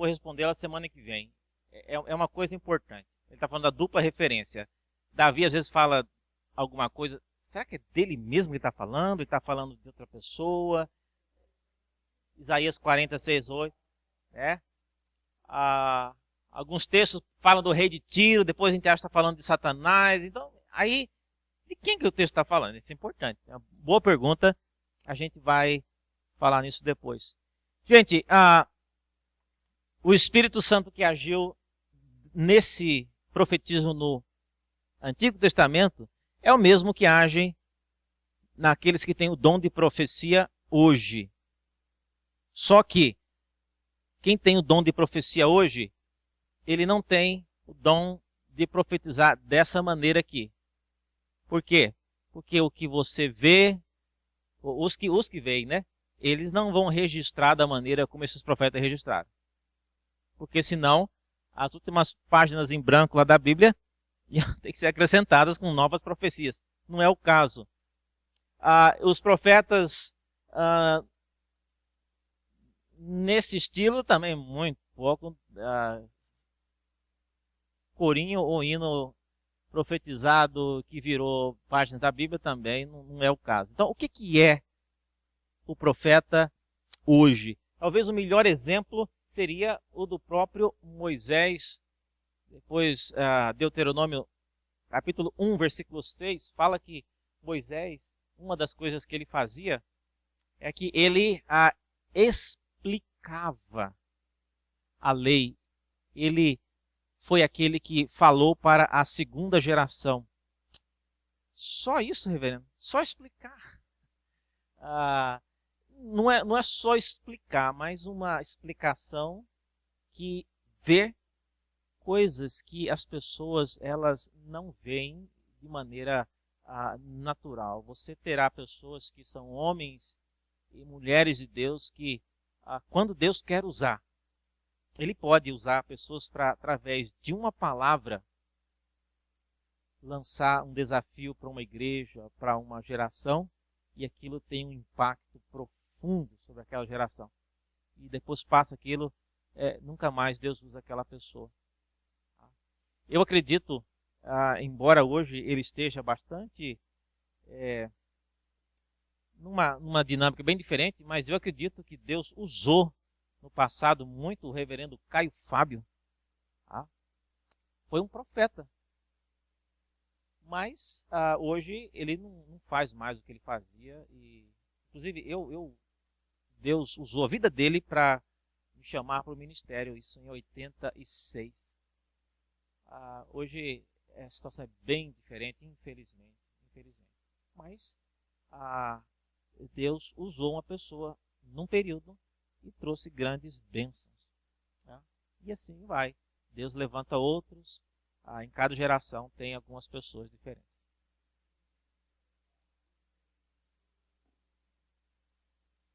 responder ela semana que vem. É uma coisa importante. Ele está falando da dupla referência. Davi às vezes fala alguma coisa. Será que é dele mesmo que está falando? Ele está falando de outra pessoa? Isaías 46:8. Alguns textos falam do rei de Tiro, depois a gente acha que está falando de Satanás. Então, aí, de quem que o texto está falando? Isso é importante. É uma boa pergunta. A gente vai falar nisso depois. Gente, o Espírito Santo que agiu nesse profetismo no Antigo Testamento é o mesmo que age naqueles que têm o dom de profecia hoje. Só que quem tem o dom de profecia hoje, ele não tem o dom de profetizar dessa maneira aqui. Por quê? Porque o que você vê, os que veem, né? Eles não vão registrar da maneira como esses profetas registraram. Porque senão, as últimas páginas em branco lá da Bíblia iam ter que ser acrescentadas com novas profecias. Não é o caso. Os profetas, nesse estilo, também muito pouco. Corinho ou hino profetizado que virou página da Bíblia também não é o caso. Então, o que é o profeta hoje? Talvez o melhor exemplo seria o do próprio Moisés. Depois, Deuteronômio, capítulo 1, versículo 6, fala que Moisés, uma das coisas que ele fazia é que ele explicava a lei. Ele foi aquele que falou para a segunda geração. Só isso, reverendo? Só explicar. Não é só explicar, mas uma explicação que vê coisas que as pessoas elas não veem de maneira natural. Você terá pessoas que são homens e mulheres de Deus que, quando Deus quer usar, Ele pode usar pessoas para, através de uma palavra, lançar um desafio para uma igreja, para uma geração, e aquilo tem um impacto profundo sobre aquela geração. E depois passa aquilo, nunca mais Deus usa aquela pessoa. Eu acredito, embora hoje ele esteja bastante numa dinâmica bem diferente, mas eu acredito que Deus usou no passado muito o reverendo Caio Fábio. Foi um profeta. Mas hoje ele não faz mais o que ele fazia. E, inclusive, Deus usou a vida dele para me chamar para o ministério, isso em 86. Hoje a situação é bem diferente, infelizmente. Mas Deus usou uma pessoa num período e trouxe grandes bênçãos. E assim vai. Deus levanta outros. Em cada geração tem algumas pessoas diferentes.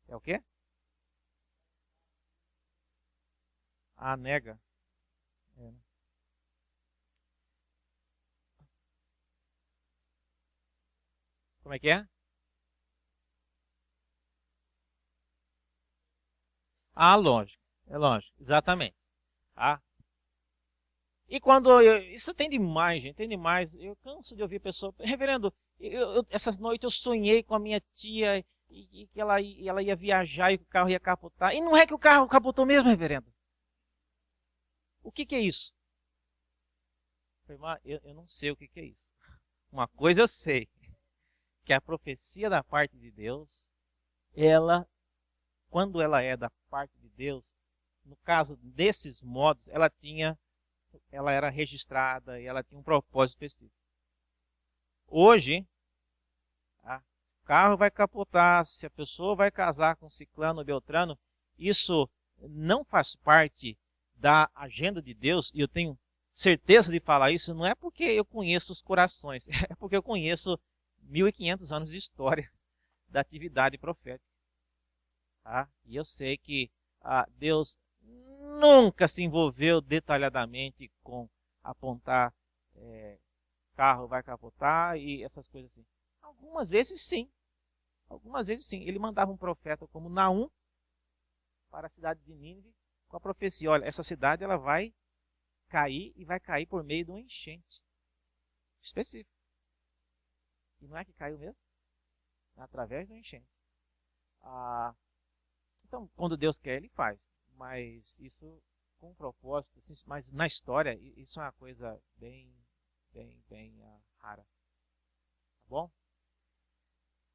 É o quê? Nega. Né? Como é que é? Lógico. É lógico. Exatamente. E quando isso tem demais, gente, tem demais. Eu canso de ouvir pessoas, reverendo, essas noites eu sonhei com a minha tia e que ela ia viajar e o carro ia capotar. E não é que o carro capotou mesmo, reverendo? O que é isso? Eu não sei o que é isso. Uma coisa eu sei, que a profecia da parte de Deus, quando ela é da parte de Deus, no caso desses modos, ela era registrada e ela tinha um propósito específico. Hoje, o carro vai capotar, se a pessoa vai casar com ciclano ou beltrano, isso não faz parte da agenda de Deus, e eu tenho certeza de falar isso, não é porque eu conheço os corações, é porque eu conheço 1.500 anos de história da atividade profética. E eu sei que Deus nunca se envolveu detalhadamente com apontar carro vai capotar e essas coisas assim. Algumas vezes sim. Ele mandava um profeta como Naum para a cidade de Nínive com a profecia: olha, essa cidade ela vai cair e vai cair por meio de uma enchente. Específico. E não é que caiu mesmo? É através de uma enchente. Então, quando Deus quer, Ele faz. Mas isso com um propósito, assim, mas na história, isso é uma coisa bem rara. Tá bom?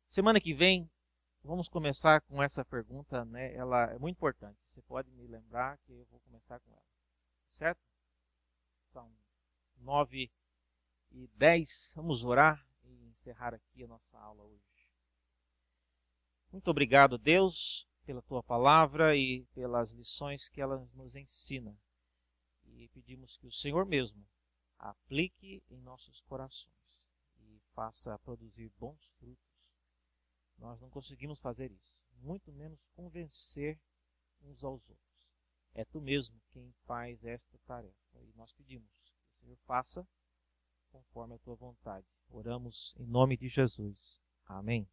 Semana que vem, vamos começar com essa pergunta, né? Ela é muito importante. Você pode me lembrar que eu vou começar com ela. Certo? São 9h10. Vamos orar e encerrar aqui a nossa aula hoje. Muito obrigado, Deus, pela Tua palavra e pelas lições que ela nos ensina. E pedimos que o Senhor mesmo aplique em nossos corações e faça produzir bons frutos. Nós não conseguimos fazer isso, muito menos convencer uns aos outros. É Tu mesmo quem faz esta tarefa. E nós pedimos que o Senhor faça conforme a Tua vontade. Oramos em nome de Jesus. Amém.